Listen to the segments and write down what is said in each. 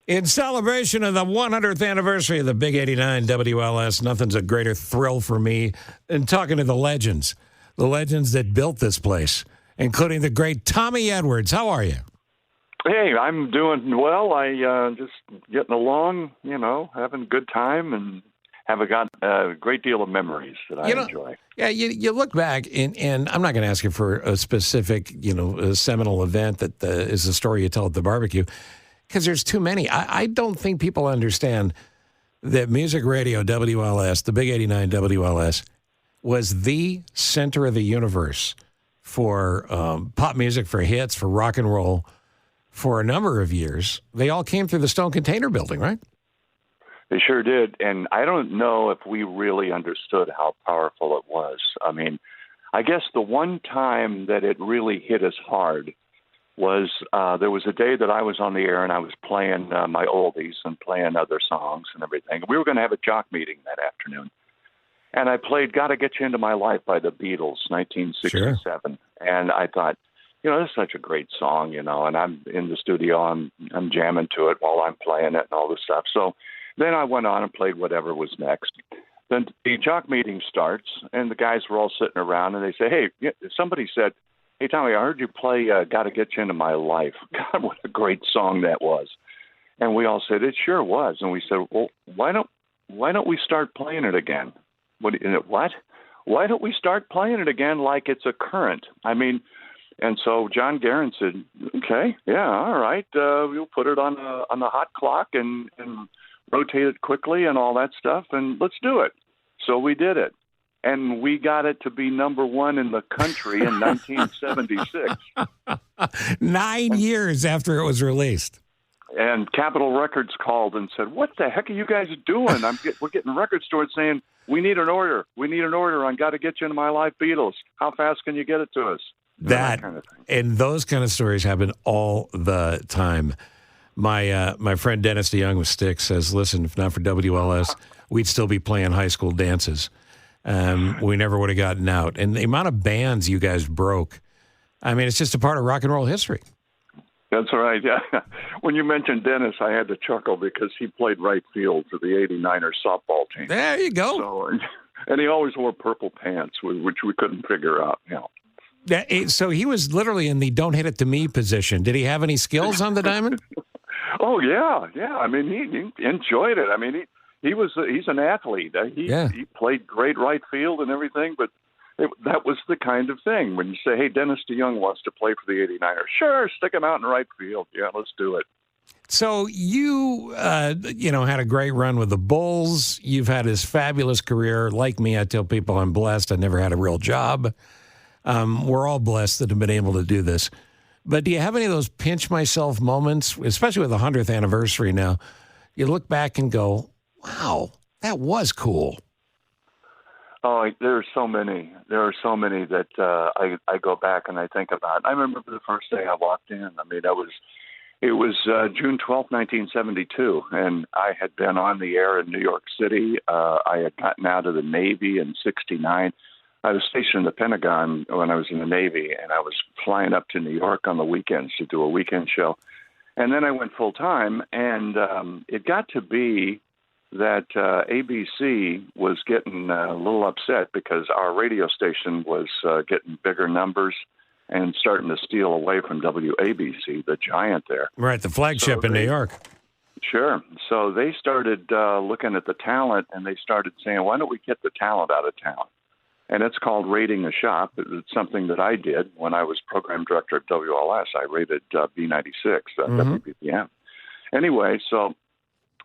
In celebration of the 100th anniversary of the Big 89 WLS, nothing's a greater thrill for me than talking to the legends that built this place, including the great Tommy Edwards. How are you? Hey, I'm doing well. I just getting along, having a good time, and have got a great deal of memories that I enjoy. Yeah, you look back, and I'm not going to ask you for a specific, a seminal event that is a story you tell at the barbecue, because there's too many. I don't think people understand that music radio WLS, the Big 89 WLS, was the center of the universe for pop music, for hits, for rock and roll, for a number of years. They all came through the Stone Container Building, right? They sure did, and I don't know if we really understood how powerful it was. I mean, I guess the one time that it really hit us hard was there was a day that I was on the air and I was playing my oldies and playing other songs and everything. We were going to have a jock meeting that afternoon. And I played Gotta Get You Into My Life by the Beatles, 1967. Sure. And I thought, this is such a great song, and I'm in the studio, I'm jamming to it while I'm playing it and all this stuff. So then I went on and played whatever was next. Then the jock meeting starts, and the guys were all sitting around, and they say, hey, somebody said, hey, Tommy, I heard you play Gotta Get You Into My Life. God, what a great song that was. And we all said, it sure was. And we said, well, why don't we start playing it again? What? Why don't we start playing it again like it's a current? I mean, and so John Guerin said, okay, yeah, all right. We'll put it on the hot clock and rotate it quickly and all that stuff, and let's do it. So we did it. And we got it to be number one in the country in 1976. 9 years after it was released. And Capitol Records called and said, what the heck are you guys doing? We're getting record stores saying, we need an order. We need an order on Gotta Get You Into My Life Beatles. How fast can you get it to us? That kind of thing. And those kind of stories happen all the time. My friend Dennis DeYoung with Styx says, listen, if not for WLS, we'd still be playing high school dances. We never would have gotten out. And the amount of bands you guys broke, I mean, it's just a part of rock and roll history. That's right, yeah. When you mentioned Dennis, I had to chuckle because he played right field for the 89ers softball team. There you go. So, and he always wore purple pants, which we couldn't figure out. So he was literally in the don't hit it to me position. Did he have any skills on the diamond? Oh, yeah. I mean, he enjoyed it. I mean, he's an athlete. He played great right field and everything, but that was the kind of thing. When you say, hey, Dennis DeYoung wants to play for the 89ers, sure, stick him out in right field. Yeah, let's do it. So you, had a great run with the Bulls. You've had this fabulous career. Like me, I tell people I'm blessed. I never had a real job. We're all blessed that have been able to do this. But do you have any of those pinch myself moments, especially with the 100th anniversary now? You look back and go, wow, that was cool. Oh, there are so many. There are so many that I go back and I think about. I remember the first day I walked in. I mean, it was June 12th, 1972, and I had been on the air in New York City. I had gotten out of the Navy in '69. I was stationed in the Pentagon when I was in the Navy, and I was flying up to New York on the weekends to do a weekend show. And then I went full time, and it got to be that ABC was getting a little upset because our radio station was getting bigger numbers and starting to steal away from WABC, the giant there. Right, the flagship in New York. Sure. So they started looking at the talent, and they started saying, why don't we get the talent out of town? And it's called rating a shop. It's something that I did when I was program director at WLS. I rated B96, WBPM. Anyway, so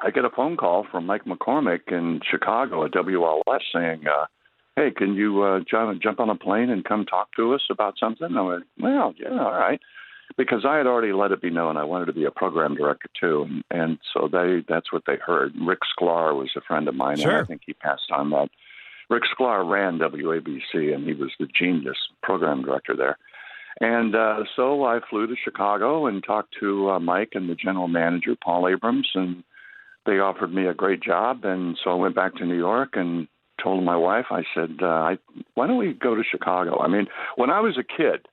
I get a phone call from Mike McCormick in Chicago at WLS saying, hey, can you jump on a plane and come talk to us about something? I went, well, yeah, all right. Because I had already let it be known I wanted to be a program director, too. And so that's what they heard. Rick Sklar was a friend of mine, Sure. and I think he passed on that. Rick Sklar ran WABC, and he was the genius program director there. And so I flew to Chicago and talked to Mike and the general manager, Paul Abrams, and they offered me a great job. And so I went back to New York and told my wife, I said, why don't we go to Chicago? I mean, when I was a kid,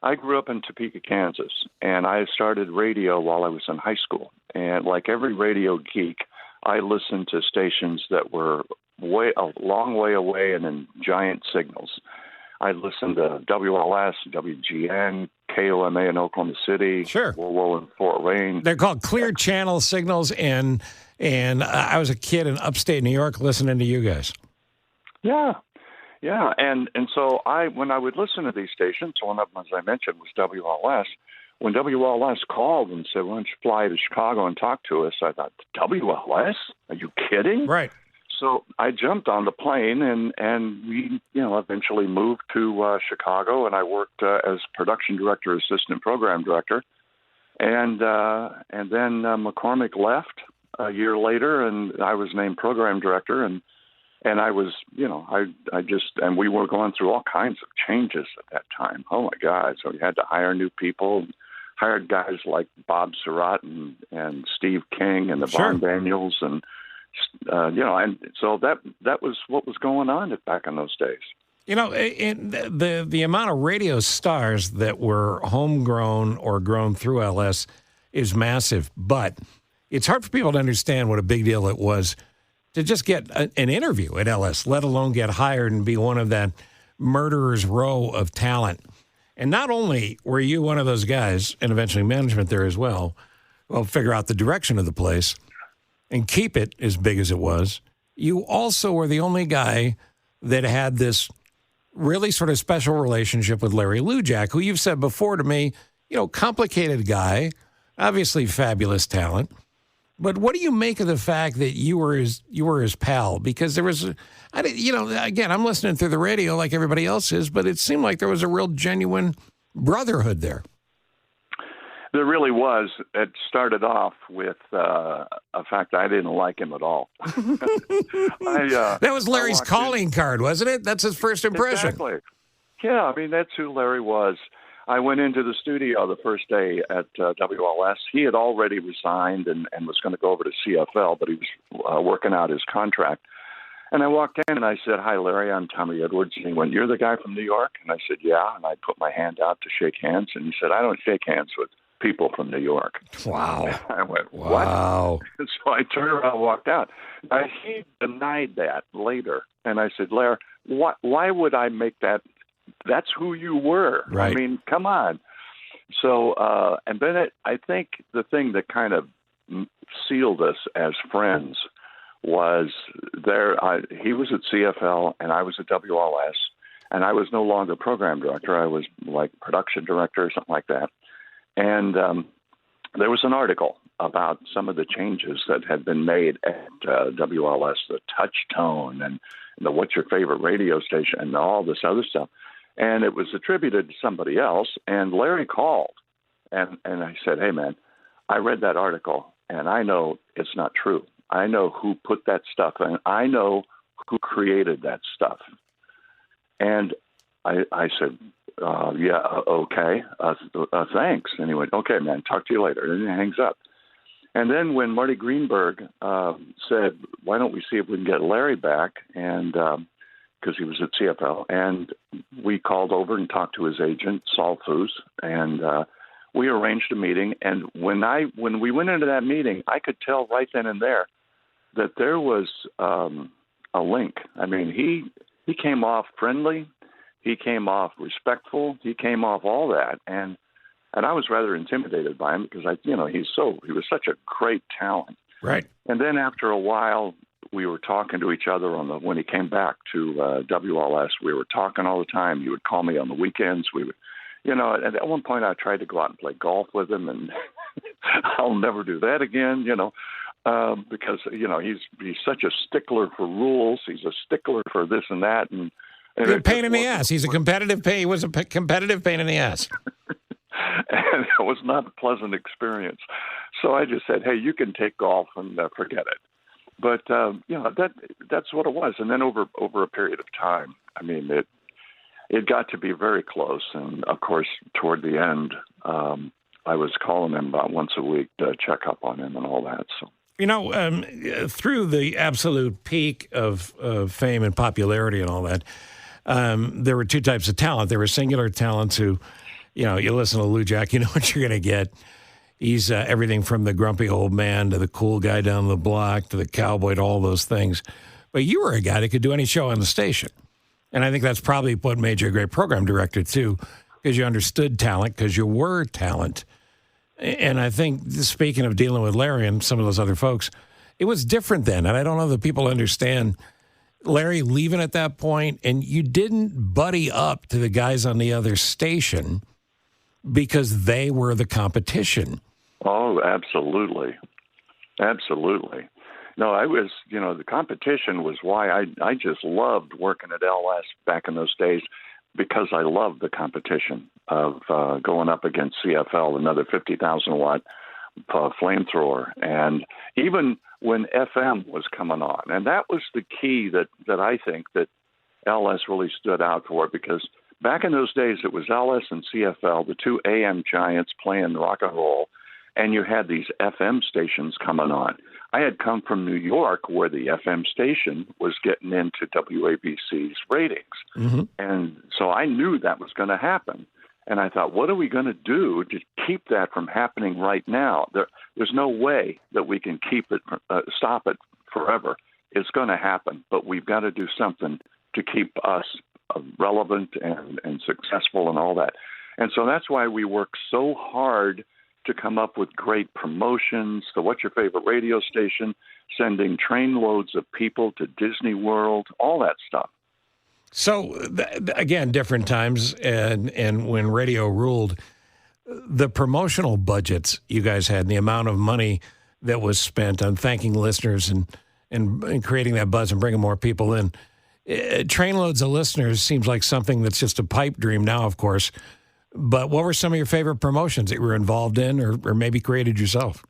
I grew up in Topeka, Kansas, and I started radio while I was in high school. And like every radio geek, I listened to stations that were a long way away and in giant signals. I listened to WLS, WGN, KOMA in Oklahoma City, Sure, WOWO in Fort Wayne. They're called clear channel signals, and I was a kid in upstate New York listening to you guys. Yeah. And so when I would listen to these stations, one of them, as I mentioned, was WLS. When WLS called and said, "Why don't you fly to Chicago and talk to us?" I thought, WLS? Are you kidding? Right. So I jumped on the plane, and we, eventually moved to Chicago, and I worked as production director, assistant program director, and then McCormick left a year later, and I was named program director, and I was, and we were going through all kinds of changes at that time. Oh my God! So we had to hire new people. Hired guys like Bob Surratt and Steve King and the Sure. Von Daniels and and so that was what was going on back in those days. The amount of radio stars that were homegrown or grown through LS is massive, but it's hard for people to understand what a big deal it was to just get an interview at LS, let alone get hired and be one of that murderer's row of talent. And not only were you one of those guys, and eventually management there as well, figure out the direction of the place and keep it as big as it was, you also were the only guy that had this really sort of special relationship with Larry Lujack, who you've said before to me, complicated guy, obviously fabulous talent. But what do you make of the fact that you were his pal? Because there was, again, I'm listening through the radio like everybody else is, but it seemed like there was a real genuine brotherhood there. There really was. It started off with a fact I didn't like him at all. That was Larry's calling card, wasn't it? That's his first impression. Exactly. Yeah, that's who Larry was. I went into the studio the first day at WLS. He had already resigned and was going to go over to CFL, but he was working out his contract. And I walked in and I said, "Hi, Larry, I'm Tommy Edwards." And he went, "You're the guy from New York?" And I said, "Yeah." And I put my hand out to shake hands. And he said, "I don't shake hands with people from New York." Wow. I went, "What?" Wow. And so I turned around and walked out. He denied that later. And I said, "Larry, why would I make that? That's who you were. Right. Come on." So, and then I think the thing that kind of sealed us as friends was he was at CFL and I was at WLS, and I was no longer program director. I was like production director or something like that. And there was an article about some of the changes that had been made at WLS, the touch tone and the what's your favorite radio station and all this other stuff. And it was attributed to somebody else. And Larry called and I said, "Hey, man, I read that article and I know it's not true. I know who put that stuff in. I know who created that stuff." And I said, "Yeah, okay, thanks." And he went, "Okay, man, talk to you later." And he hangs up. And then when Marty Greenberg said, "Why don't we see if we can get Larry back?" and because he was at CFL, and we called over and talked to his agent, Saul Foos, and we arranged a meeting. And when we went into that meeting, I could tell right then and there that there was a link. He came off friendly. He came off respectful. He came off all that, and I was rather intimidated by him because he was such a great talent. Right. And then after a while, we were talking to each other when he came back to WLS. We were talking all the time. He would call me on the weekends. We would, and at one point I tried to go out and play golf with him, and I'll never do that again. Because he's such a stickler for rules. He's a stickler for this and that, and a pain in the ass. He was a competitive pain in the ass. And it was not a pleasant experience. So I just said, "Hey, you can take golf and forget it." But that's what it was. And then over a period of time, it got to be very close. And of course, toward the end, I was calling him about once a week to check up on him and all that. So. Through the absolute peak of fame and popularity and all that, there were two types of talent. There were singular talents who you listen to Lujack, you know what you're going to get. He's everything from the grumpy old man to the cool guy down the block to the cowboy to all those things. But you were a guy that could do any show on the station. And I think that's probably what made you a great program director, too, because you understood talent, because you were talent. And I think, speaking of dealing with Larry and some of those other folks, it was different then. And I don't know that people understand Larry leaving at that point, and you didn't buddy up to the guys on the other station because they were the competition. Oh, absolutely. Absolutely. No, I was, the competition was why I just loved working at LS back in those days, because I loved the competition of going up against CFL, another 50,000-watt flamethrower. And even when FM was coming on, and that was the key that I think that LS really stood out for, because back in those days it was LS and CFL, the two AM giants playing rock and roll, and you had these FM stations coming on. I had come from New York, where the FM station was getting into WABC's ratings. Mm-hmm. And so I knew that was going to happen. And I thought, what are we going to do to keep that from happening right now? There's no way that we can stop it forever. It's going to happen, but we've got to do something to keep us relevant and successful and all that. And so that's why we work so hard to come up with great promotions. So what's your favorite radio station? Sending trainloads of people to Disney World, all that stuff. So, again, different times, and when radio ruled, the promotional budgets you guys had, and the amount of money that was spent on thanking listeners and creating that buzz and bringing more people in. Trainloads of listeners seems like something that's just a pipe dream now, of course. But what were some of your favorite promotions that you were involved in or maybe created yourself?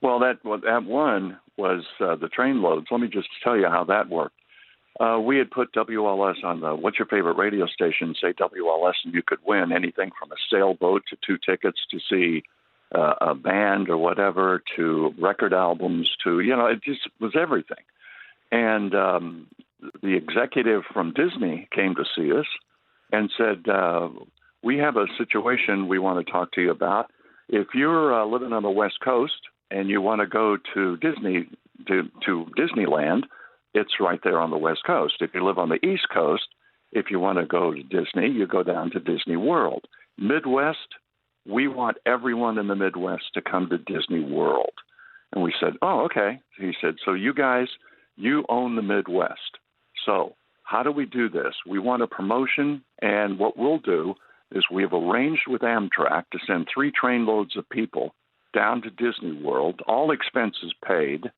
Well, that one was the trainloads. Let me just tell you how that worked. We had put WLS on the What's Your Favorite Radio Station, say WLS, and you could win anything from a sailboat to 2 tickets to see a band or whatever, to record albums, to, it just was everything. And the executive from Disney came to see us and said, we have a situation we want to talk to you about. If you're living on the West Coast and you want to go to Disneyland, it's right there on the West Coast. If you live on the East Coast, if you want to go to Disney, you go down to Disney World. Midwest, we want everyone in the Midwest to come to Disney World. And we said, oh, okay. He said, so you guys, you own the Midwest. So how do we do this? We want a promotion, and what we'll do is we have arranged with Amtrak to send 3 trainloads of people down to Disney World, all expenses paid,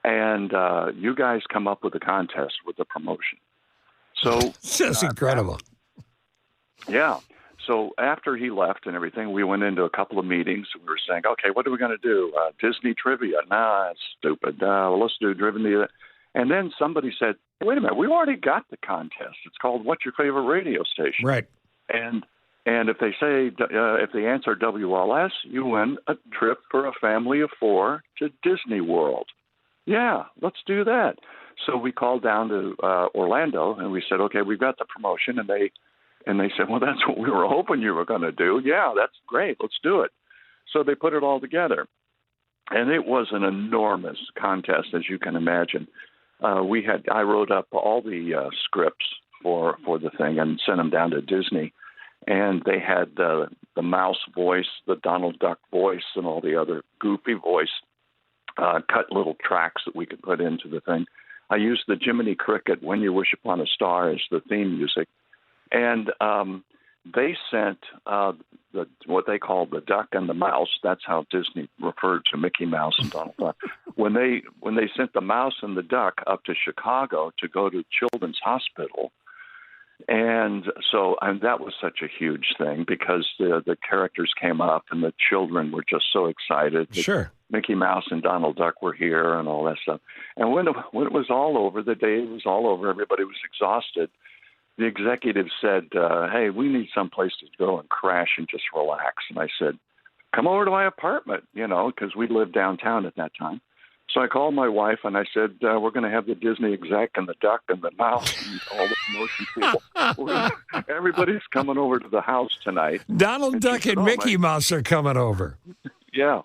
and you guys come up with a contest with the promotion. So that's incredible. Yeah. So after he left and everything, we went into a couple of meetings. We were saying, okay, what are we going to do? Disney trivia? Nah, that's stupid. Let's do trivia. And then somebody said, wait a minute, we already got the contest. It's called What's Your Favorite Radio Station? Right. And if they say, if they answer WLS, you win a trip for a family of 4 to Disney World. Yeah, let's do that. So we called down to Orlando and we said, okay, we've got the promotion. And they said, well, that's what we were hoping you were going to do. Yeah, that's great. Let's do it. So they put it all together. And it was an enormous contest, as you can imagine. I wrote up all the scripts for the thing and sent them down to Disney. And they had the mouse voice, the Donald Duck voice, and all the other goofy voice, cut little tracks that we could put into the thing. I used the Jiminy Cricket, When You Wish Upon a Star, as the theme music. And they sent what they called the duck and the mouse. That's how Disney referred to Mickey Mouse and Donald Duck. When they sent the mouse and the duck up to Chicago to go to Children's Hospital. And so that was such a huge thing because the characters came up and the children were just so excited. Sure. Mickey Mouse and Donald Duck were here and all that stuff. And when it was all over, the day was all over, everybody was exhausted. The executive said, hey, we need someplace to go and crash and just relax. And I said, come over to my apartment, because we lived downtown at that time. So I called my wife and I said, we're going to have the Disney exec and the duck and the mouse and all the promotion people. Everybody's coming over to the house tonight. Donald Duck and Mickey Mouse are coming over. Yeah.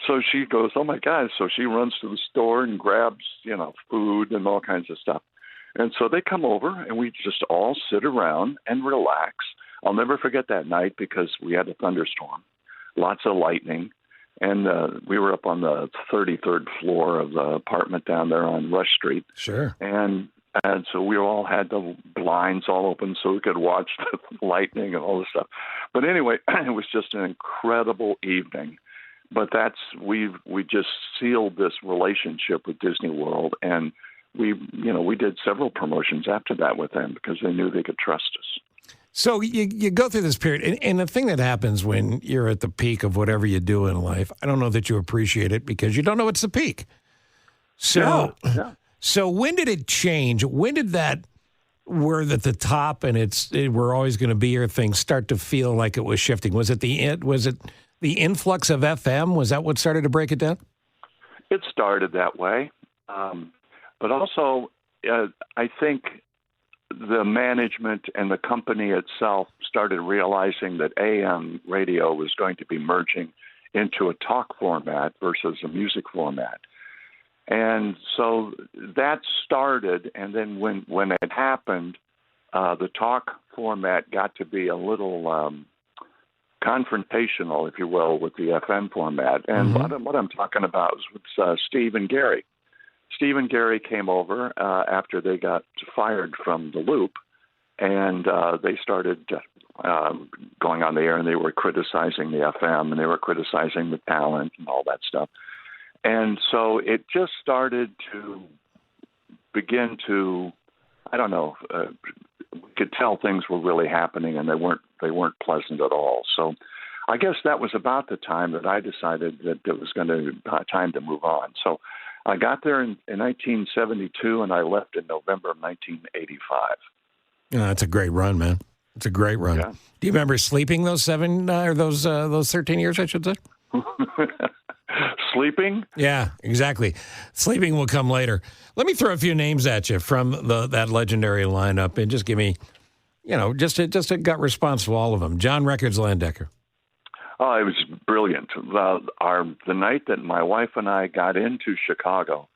So she goes, oh, my God. So she runs to the store and grabs, food and all kinds of stuff. And so they come over and we just all sit around and relax. I'll never forget that night because we had a thunderstorm, lots of lightning. And we were up on the 33rd floor of the apartment down there on Rush Street. Sure. And so we all had the blinds all open so we could watch the lightning and all this stuff. But anyway, it was just an incredible evening. But we just sealed this relationship with Disney World, and we did several promotions after that with them because they knew they could trust us. So you go through this period, and the thing that happens when you're at the peak of whatever you do in life, I don't know that you appreciate it because you don't know it's the peak. So, So when did it change? When did that we're at the top and we're always going to be here thing start to feel like it was shifting? Was it the influx of FM? Was that what started to break it down? It started that way, but also I think the management and the company itself started realizing that AM radio was going to be merging into a talk format versus a music format. And so that started, and then when it happened, the talk format got to be a little confrontational, if you will, with the FM format. And what I'm talking about is with Steve and Gary. Steve and Gary came over after they got fired from the Loop, and they started going on the air, and they were criticizing the FM, and they were criticizing the talent and all that stuff. And so it just started to begin to, I don't know, we could tell things were really happening, and they weren't pleasant at all. So I guess that was about the time that I decided that it was going to time to move on. So I got there in 1972, and I left in November of 1985. Yeah, that's a great run, man. It's a great run. Yeah. Do you remember sleeping those 13 years, I should say? Sleeping? Yeah, exactly. Sleeping will come later. Let me throw a few names at you from that legendary lineup, and just give me, just a gut response to all of them. John Records Landecker. Oh, it was brilliant. The night that my wife and I got into Chicago,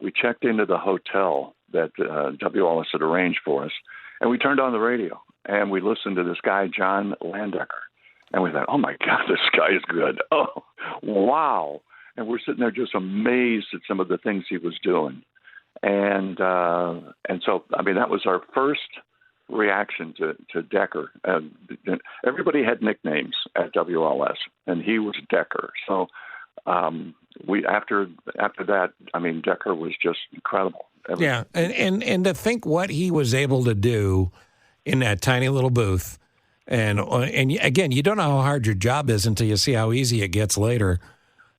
we checked into the hotel that WLS had arranged for us, and we turned on the radio, and we listened to this guy, John Landecker. And we thought, oh, my God, this guy is good. Oh, wow. And we're sitting there just amazed at some of the things he was doing. And so, I mean, that was our first reaction to Decker. Everybody had nicknames at WLS, and he was Decker. So after that, I mean, Decker was just incredible. Yeah, and to think what he was able to do in that tiny little booth. And again, you don't know how hard your job is until you see how easy it gets later.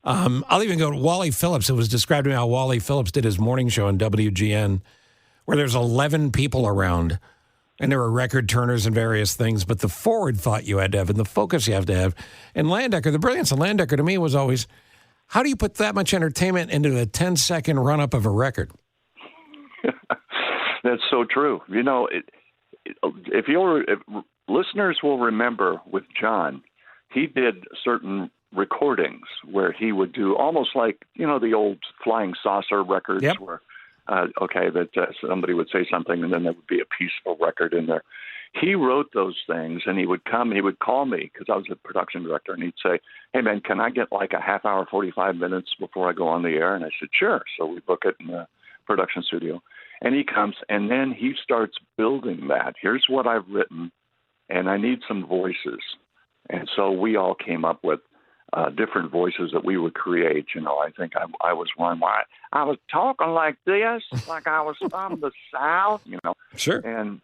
I'll even go to Wally Phillips. It was described to me how Wally Phillips did his morning show on WGN, where there's 11 people around, and there were record turners and various things, but the forward thought you had to have and the focus you have to have. And Landecker, the brilliance of Landecker to me was always, how do you put that much entertainment into a 10-second run-up of a record? That's so true. If listeners will remember with John, he did certain recordings where he would do almost like, the old flying saucer records. Yep. Where, that somebody would say something and then there would be a peaceful record in there. He wrote those things, and he would call me because I was a production director, and he'd say, hey, man, can I get like a half hour, 45 minutes before I go on the air? And I said, sure. So we book it in the production studio. And he comes, and then he starts building that. Here's what I've written, and I need some voices. And so we all came up with different voices that we would create. I think I was one. I was talking like this, like I was from the South, Sure. And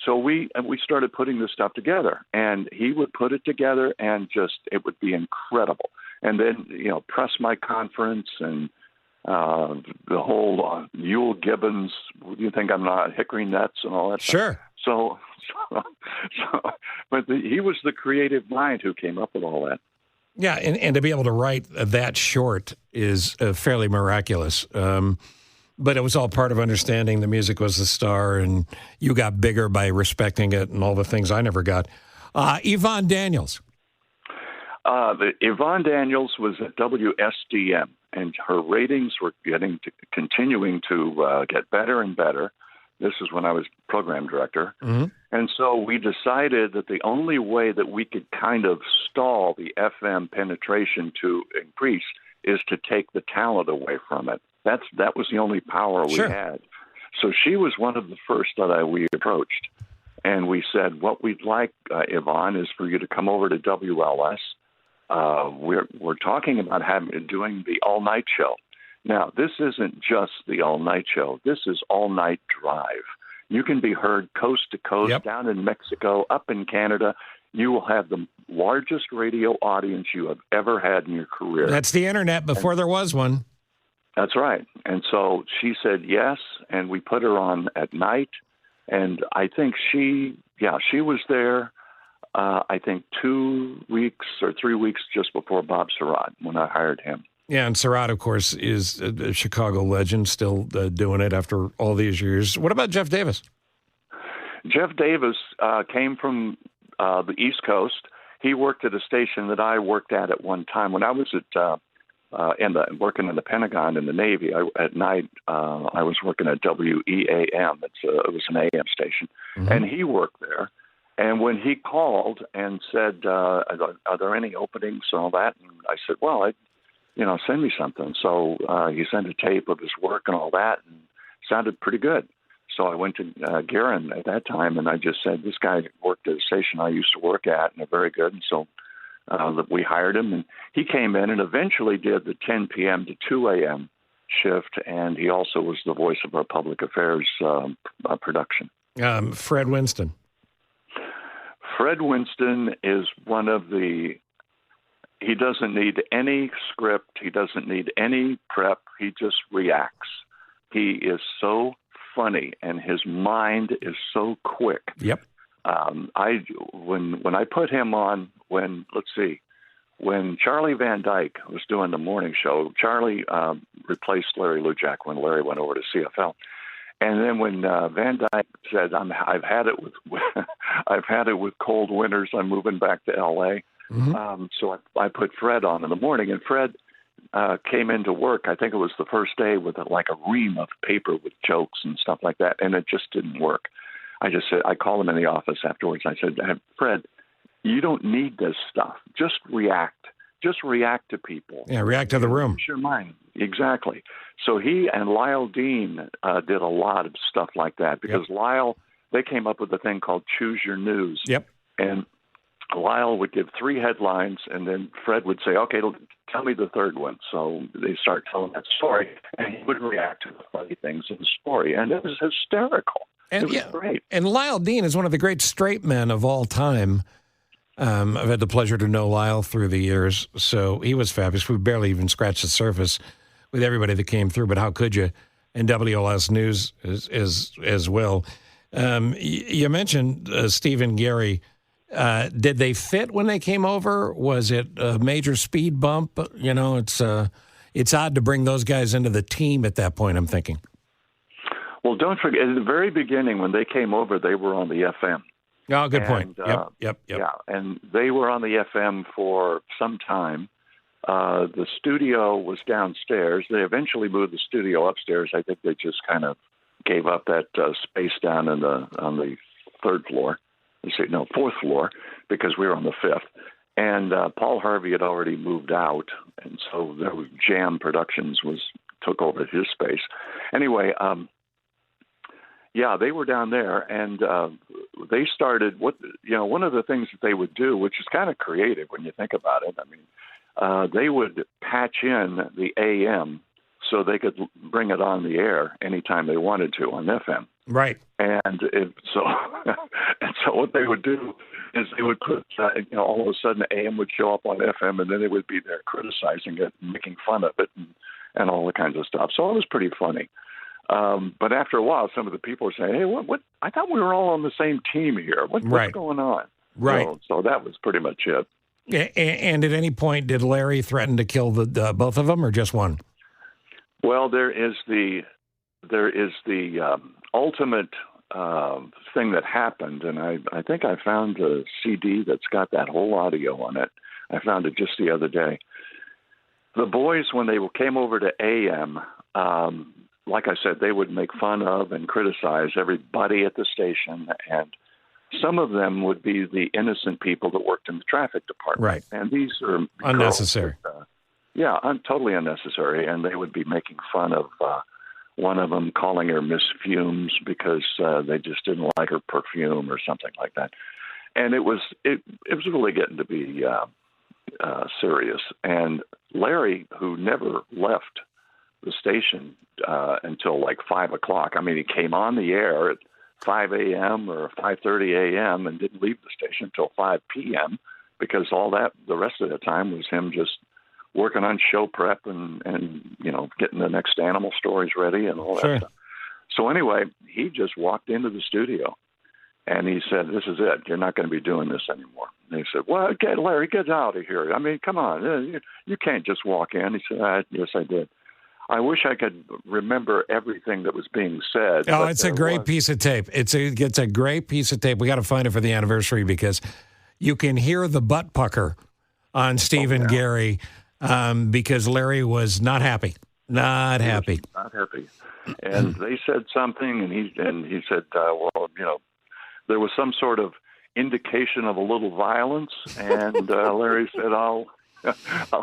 so we started putting this stuff together, and he would put it together, and it would be incredible. And then, press my conference and the whole Yule Gibbons, do you think I'm not hickory nuts and all that Sure. stuff. But he was the creative mind who came up with all that. Yeah, and to be able to write that short is fairly miraculous. But it was all part of understanding the music was the star, and you got bigger by respecting it and all the things I never got. Yvonne Daniels. Yvonne Daniels was at WSDM, and her ratings were continuing to get better and better. This is when I was program director. Mm-hmm. And so we decided that the only way that we could kind of stall the FM penetration to increase is to take the talent away from it. That was the only power we had. So she was one of the first that we approached. And we said, what we'd like, Yvonne, is for you to come over to WLS. We're talking about doing the all-night show. Now, this isn't just the all-night show. This is all-night drive. You can be heard coast to coast, down in Mexico, up in Canada. You will have the largest radio audience you have ever had in your career. That's the internet before there was one. That's right. And so she said yes, and we put her on at night. And I think she was there, I think 2 weeks or 3 weeks just before Bob Surratt, when I hired him. Yeah, and Surratt, of course, is a Chicago legend, still doing it after all these years. What about Jeff Davis? Jeff Davis came from the East Coast. He worked at a station that I worked at one time. When I was working in the Pentagon in the Navy, at night I was working at WEAM. It was an AM station, and he worked there. And when he called and said, "Are there any openings?" and all that, and I said, "Well, send me something." So he sent a tape of his work and all that, and it sounded pretty good. So I went to Guerin at that time, and I just said, "This guy worked at a station I used to work at, and they're very good." And so we hired him, and he came in and eventually did the 10 p.m. to 2 a.m. shift, and he also was the voice of our public affairs production. Fred Winston. Fred Winston is one of he doesn't need any script. He doesn't need any prep. He just reacts. He is so funny, and his mind is so quick. Yep. When I put him on, when Charlie Van Dyke was doing the morning show, Charlie replaced Larry Lujack when Larry went over to CFL. And then when Van Dyke said, "I've had it with cold winters. I'm moving back to L.A." So I put Fred on in the morning, and Fred came into work. I think it was the first day with a ream of paper with jokes and stuff like that, and it just didn't work. I called him in the office afterwards. I said, "Fred, you don't need this stuff. Just react. Just react to people. Yeah, react to the room. Use your mind." Exactly. So he and Lyle Dean did a lot of stuff like that because Lyle, they came up with a thing called Choose Your News. Yep. And Lyle would give 3 headlines, and then Fred would say, "Okay, tell me the third one." So they start telling that story, and he would react to the funny things in the story, and it was hysterical. And, it was great. And Lyle Dean is one of the great straight men of all time. I've had the pleasure to know Lyle through the years, so he was fabulous. We barely even scratched the surface with everybody that came through, but how could you? And WLS News as well. You mentioned Steve and Gary. Did they fit when they came over? Was it a major speed bump? It's odd to bring those guys into the team at that point, I'm thinking. Well, don't forget, at the very beginning when they came over, they were on the FM. Oh, good point. Yep. Yeah, and they were on the FM for some time. The studio was downstairs. They eventually moved the studio upstairs. I think they just kind of gave up that space down on the third floor. Fourth floor, because we were on the fifth. And Paul Harvey had already moved out, and so there was Jam Productions took over his space. Anyway, they were down there, and they started one of the things that they would do, which is kind of creative when you think about it. I mean, they would patch in the AM so they could bring it on the air anytime they wanted to on FM. Right. And so what they would do is they would put, all of a sudden AM would show up on FM, and then they would be there criticizing it and making fun of it and all the kinds of stuff. So it was pretty funny. But after a while, some of the people were saying, "Hey, what? I thought we were all on the same team here. What's going on?" Right. So that was pretty much it. And at any point, did Larry threaten to kill the both of them, or just one? Well, there is the ultimate thing that happened, and I think I found a CD that's got that whole audio on it. I found it just the other day. The boys, when they came over to AM, like I said, they would make fun of and criticize everybody at the station, and some of them would be the innocent people that worked in the traffic department. Right. And these are unnecessary. Totally unnecessary. And they would be making fun of one of them, calling her Miss Fumes because they just didn't like her perfume or something like that. And it was really getting to be serious. And Larry, who never left the station until like 5 o'clock. I mean, he came on the air at 5 a.m. or 5:30 a.m. and didn't leave the station until 5 p.m. because the rest of the time was him just working on show prep and getting the next animal stories ready and all that stuff. So anyway, he just walked into the studio and he said, "This is it. You're not going to be doing this anymore." And he said, "Well, Larry, get out of here. I mean, come on. You can't just walk in." He said, "Yes, I did." I wish I could remember everything that was being said. Oh, it's a great piece of tape. It's a great piece of tape. We got to find it for the anniversary because you can hear the butt pucker on Steve and Gary because Larry was not happy. Not happy. And they said something, and he said, there was some sort of indication of a little violence, and Larry said, I'll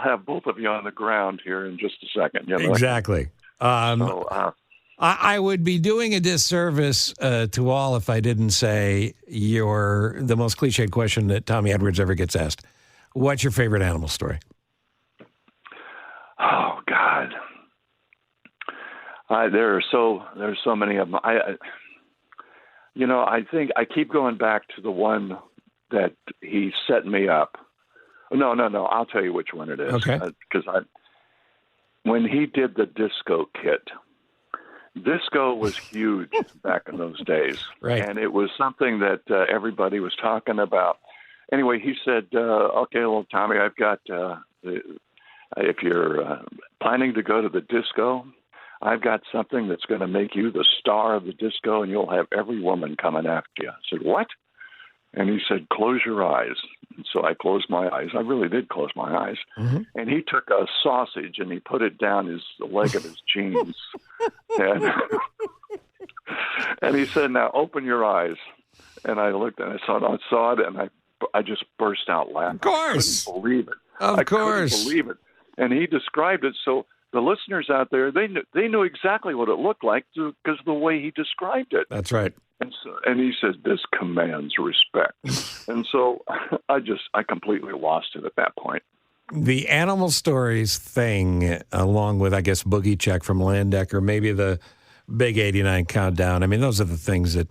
have both of you on the ground here in just a second. Exactly. I would be doing a disservice to all if I didn't say the most cliched question that Tommy Edwards ever gets asked. What's your favorite animal story? Oh, God. There's so many of them. I think I keep going back to the one that he set me up. No. I'll tell you which one it is. Okay. Because when he did the disco kit, disco was huge back in those days. Right. And it was something that everybody was talking about. Anyway, he said, okay, well, Tommy, I've got, if you're planning to go to the disco, I've got something that's going to make you the star of the disco, and you'll have every woman coming after you. I said, what? And he said, close your eyes. And so I closed my eyes. I really did close my eyes. Mm-hmm. And he took a sausage and he put it down the leg of his jeans. And he said, now open your eyes. And I looked and I saw it, and I just burst out laughing. Of course. I couldn't believe it. Of course. Couldn't believe it. And he described it so the listeners out there, they knew exactly what it looked like because of the way he described it. That's right. And he said, this commands respect. And so I completely lost it at that point. The animal stories thing, along with, I guess, Boogie Check from Landecker, maybe the Big 89 Countdown. I mean, those are the things that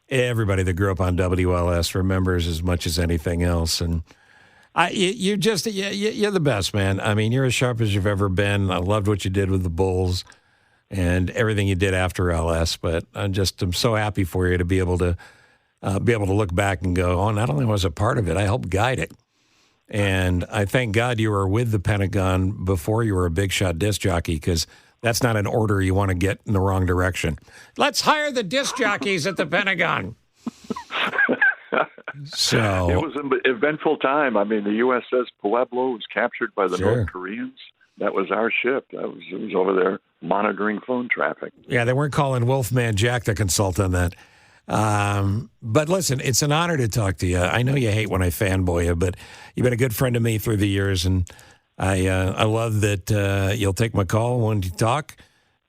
everybody that grew up on WLS remembers as much as anything else. And you're the best, man. I mean, you're as sharp as you've ever been. I loved what you did with the Bulls and everything you did after LS, but I'm so happy for you to be able to look back and go, oh, not only was I part of it, I helped guide it. And I thank God you were with the Pentagon before you were a big shot disc jockey, because that's not an order you want to get in the wrong direction. Let's hire the disc jockeys at the Pentagon. So it was an eventful time. I mean, the USS Pueblo was captured by the North Koreans. That was our ship. It was over there monitoring phone traffic. Yeah, they weren't calling Wolfman Jack to consult on that. But listen, it's an honor to talk to you. I know you hate when I fanboy you, but you've been a good friend to me through the years, and I love that you'll take my call when you talk,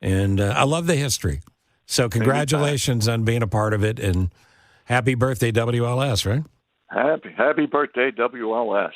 and I love the history. So congratulations on being a part of it, and happy birthday, WLS, right? Happy birthday, WLS.